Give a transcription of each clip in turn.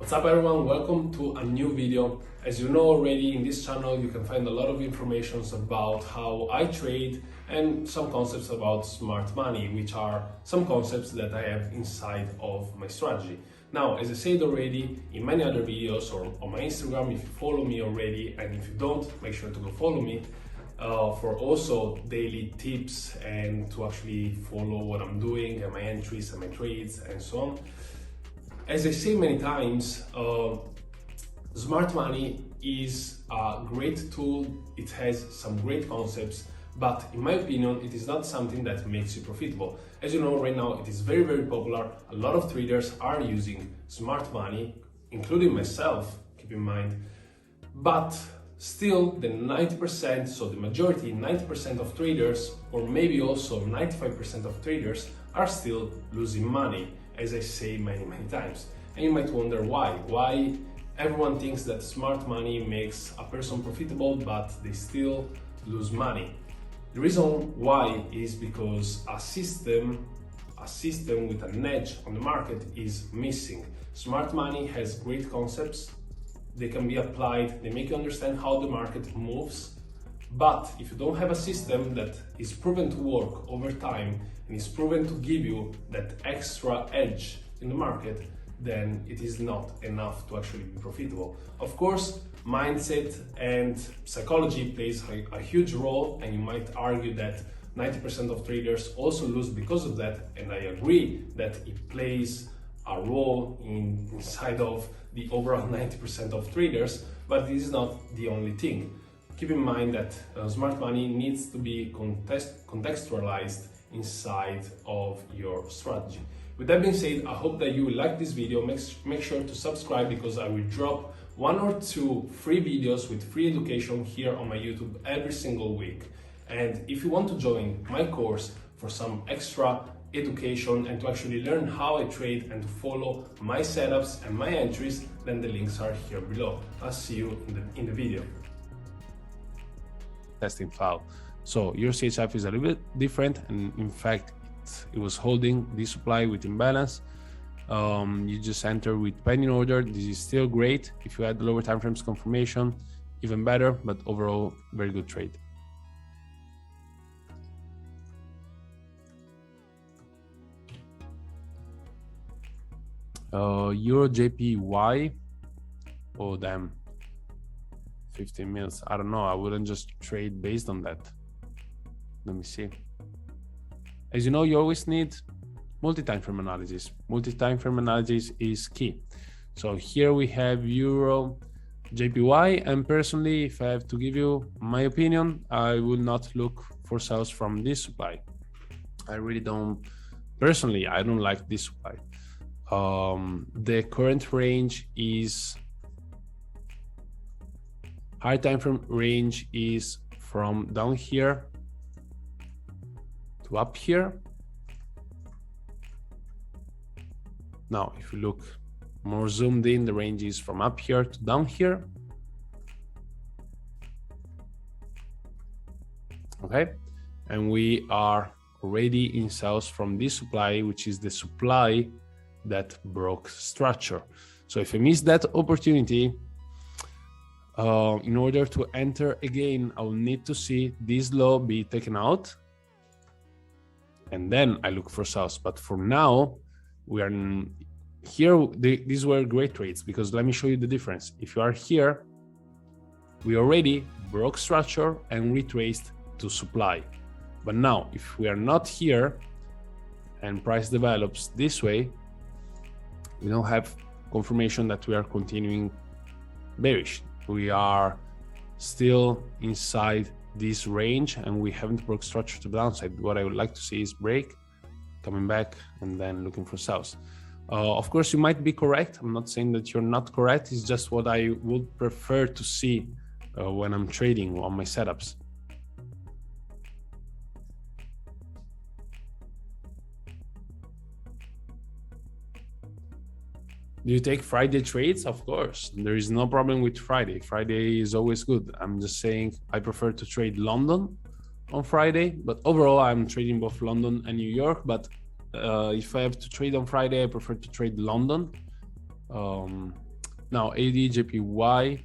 What's up everyone, welcome to a new video. As you know already, in this channel you can find a lot of information about how I trade and some concepts about smart money, which are some concepts that I have inside of my strategy. Now, as I said already in many other videos or on my Instagram, if you follow me already, and if you don't, make sure to go follow me for also daily tips and to actually follow what I'm doing and my entries and my trades and so on. As I say many times, smart money is a great tool. It has some great concepts, but in my opinion, it is not something that makes you profitable. As you know, right now, it is very, very popular. A lot of traders are using smart money, including myself, keep in mind, but still the 90%, so the majority, 90% of traders, or maybe also 95% of traders are still losing money, as I say many times. And you might wonder why. Why everyone thinks that smart money makes a person profitable, but they still lose money. The reason why is because a system with an edge on the market is missing. Smart money has great concepts. They can be applied, they make you understand how the market moves. But if you don't have a system that is proven to work over time and is proven to give you that extra edge in the market, then it is not enough to actually be profitable. Of course, mindset and psychology plays a huge role, and you might argue that 90% of traders also lose because of that, and I agree that it plays a role inside of the overall 90% of traders, but this is not the only thing. Keep in mind that smart money needs to be contextualized inside of your strategy. With that being said, I hope that you will like this video. Make sure to subscribe, because I will drop 1 or 2 free videos with free education here on my YouTube every single week. And if you want to join my course for some extra education and to actually learn how I trade and to follow my setups and my entries, then the links are here below. I'll see you in the video. Testing file. So your CHF is a little bit different, and in fact it was holding this supply with imbalance. You just enter with pending order. This is still great. If you add the lower time frames confirmation, even better, but overall very good trade. Euro JPY, oh damn, 15 minutes. I don't know, I wouldn't just trade based on that. Let me see. As you know, you always need multi-time frame analysis. Multi-time frame analysis is key. So here we have Euro JPY, and personally, if I have to give you my opinion, I will not look for sells from this supply. I really don't, personally, I don't like this supply. The current range is, high time frame range is from down here to up here. Now, if you look more zoomed in, the range is from up here to down here. Okay, and we are already in sells from this supply, which is the supply that broke structure. So if I miss that opportunity, in order to enter again, I will need to see this low be taken out, and then I look for sells. But for now, we are here. These were great trades, because let me show you the difference. If you are here, we already broke structure and retraced to supply. But now, if we are not here and price develops this way, we don't have confirmation that we are continuing bearish. We are still inside this range and we haven't broke structure to the downside. What I would like to see is break, coming back, and then looking for sells. Of course, you might be correct. I'm not saying that you're not correct. It's just what I would prefer to see when I'm trading on my setups. Do you take Friday trades? Of course, there is no problem with Friday. Friday is always good. I'm just saying I prefer to trade London on Friday, but overall I'm trading both London and New York. But if I have to trade on Friday, I prefer to trade London. Now AUD/JPY,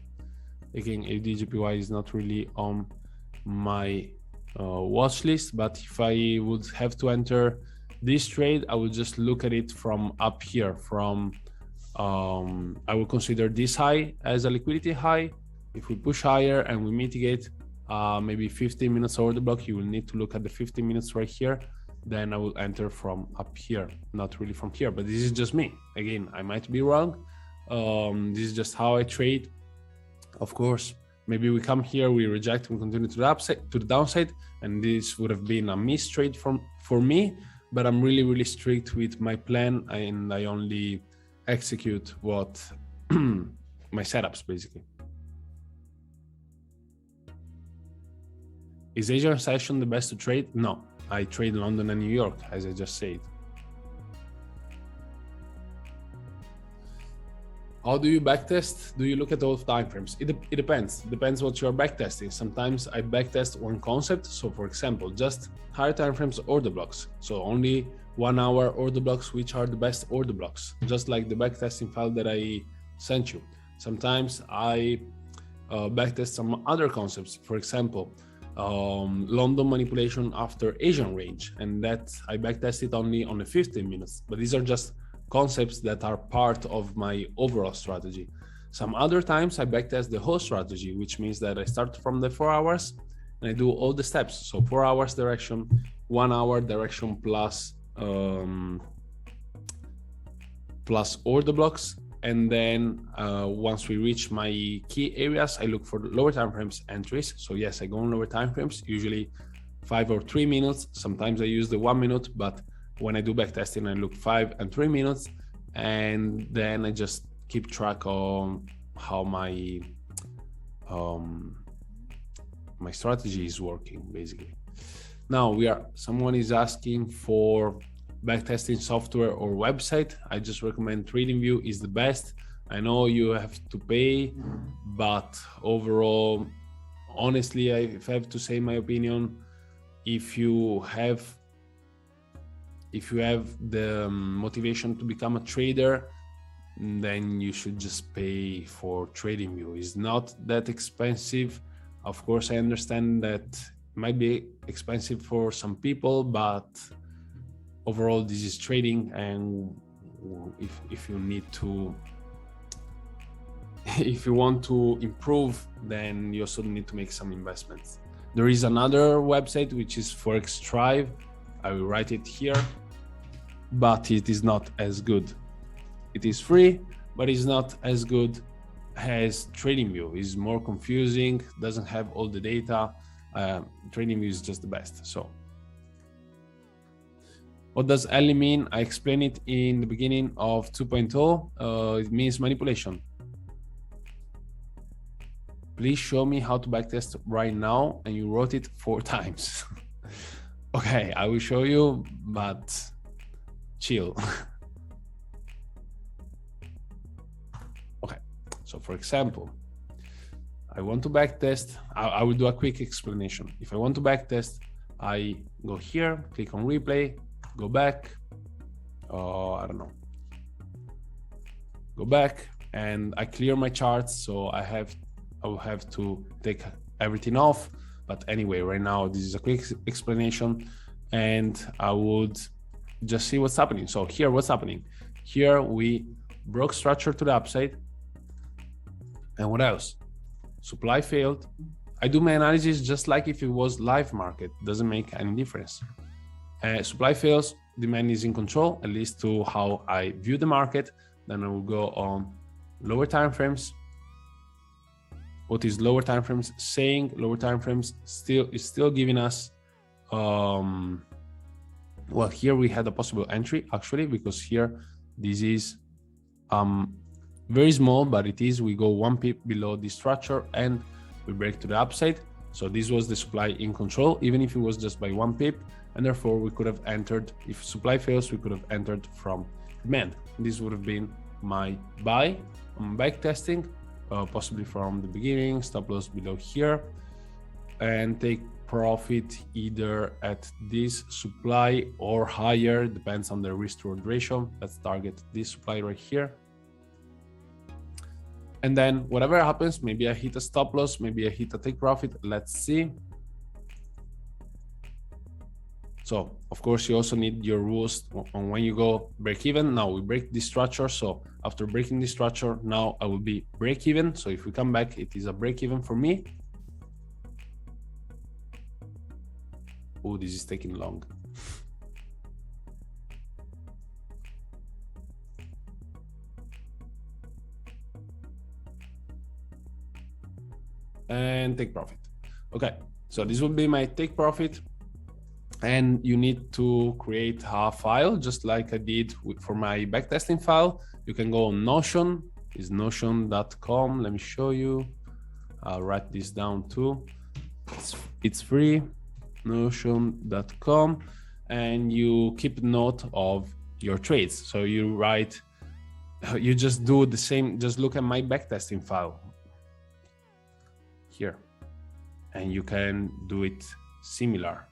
again, AUD/JPY is not really on my watch list, but if I would have to enter this trade, I would just look at it from up here. From I will consider this high as a liquidity high. If we push higher and we mitigate maybe 15 minutes over the block, you will need to look at the 15 minutes right here. Then I will enter from up here, not really from here, but this is just me. Again, I might be wrong. This is just how I trade. Of course, maybe we come here, we reject, we continue to the upside, to the downside, and this would have been a miss trade for me. But I'm really strict with my plan, and I only execute what my setups basically. Is Asian session the best to trade? No, I trade London and New York, as I just said. How do you backtest? Do you look at all timeframes? It depends. It depends what you're backtesting. Sometimes I backtest one concept. So for example, just higher timeframes order blocks. So only 1 hour order blocks, which are the best order blocks, just like the backtesting file that I sent you. Sometimes I backtest some other concepts. For example, London manipulation after Asian range, and that I backtest it only on the 15 minutes. But these are just concepts that are part of my overall strategy. Some other times I backtest the whole strategy, which means that I start from the 4 hours and I do all the steps. So 4 hours direction, 1 hour direction plus order blocks. And then once we reach my key areas, I look for the lower time frames entries. So yes, I go on lower time frames, usually 5 or 3 minutes. Sometimes I use the 1 minute, but when I do backtesting, I look 5 and 3 minutes, and then I just keep track of how my my strategy is working, basically. Now someone is asking for backtesting software or website. I just recommend TradingView is the best. I know you have to pay, but overall, honestly, if I have to say my opinion, if you have the motivation to become a trader, then you should just pay for TradingView. It's not that expensive. Of course, I understand that it might be expensive for some people, but overall, this is trading, and if you need to, if you want to improve, then you also need to make some investments. There is another website which is Forex XL. I will write it here, but it is not as good. It is free, but it's not as good as TradingView. It's more confusing, doesn't have all the data. TradingView is just the best. So what does LE mean? I explained it in the beginning of 2.0. It means manipulation. Please show me how to backtest right now, and you wrote it 4 times. Okay, I will show you, but chill. Okay, so for example, I want to backtest. I will do a quick explanation. If I want to backtest, I go here, click on replay, go back, I don't know, go back, and I clear my charts. So I will have to take everything off. But anyway, right now, this is a quick explanation, and I would just see what's happening. So here, what's happening? Here we broke structure to the upside. And what else? Supply failed. I do my analysis just like if it was live market. Doesn't make any difference. Supply fails, demand is in control, at least to how I view the market. Then I will go on lower time frames. What is lower time frames saying? Lower time frames is still giving us, well, here we had a possible entry actually, because here this is very small, but it is, we go 1 pip below the structure and we break to the upside. So this was the supply in control, even if it was just by 1 pip, and therefore we could have entered. If supply fails, we could have entered from demand. This would have been my buy on backtesting, possibly from the beginning, stop loss below here, and take profit either at this supply or higher, depends on the risk to reward ratio. Let's target this supply right here. And then whatever happens, maybe I hit a stop loss, maybe I hit a take profit. Let's see. So of course you also need your rules on when you go break even. Now we break this structure. So after breaking this structure, now I will be break even. So if we come back, it is a break even for me. Oh, this is taking long. And take profit. Okay, so this will be my take profit. And you need to create a file, just like I did for my backtesting file. You can go on Notion, it's notion.com. Let me show you. I'll write this down too. It's free, notion.com, and you keep note of your trades. So you write, you just do the same, just look at my backtesting file here, and you can do it similar.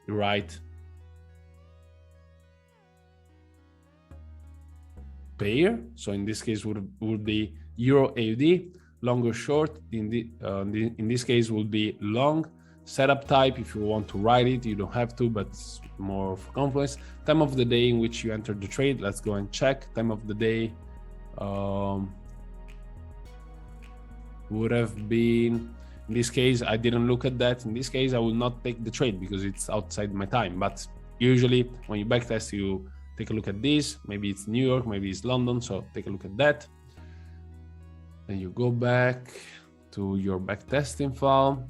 You write pair, so in this case would be Euro AUD, long or short. In this case will be long. Setup type, if you want to write it, you don't have to, but it's more of confluence. Time of the day in which you entered the trade. Let's go and check. Time of the day would have been, in this case, I didn't look at that. In this case, I will not take the trade because it's outside my time. But usually when you backtest, you take a look at this. Maybe it's New York, maybe it's London. So take a look at that. Then you go back to your backtesting file,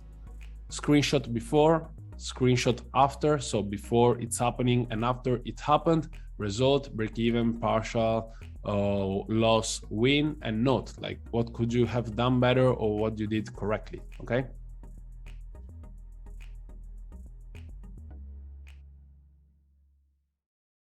screenshot before, screenshot after. So before it's happening and after it happened, result, break even, partial, loss, win, and note, like what could you have done better or what you did correctly. Okay,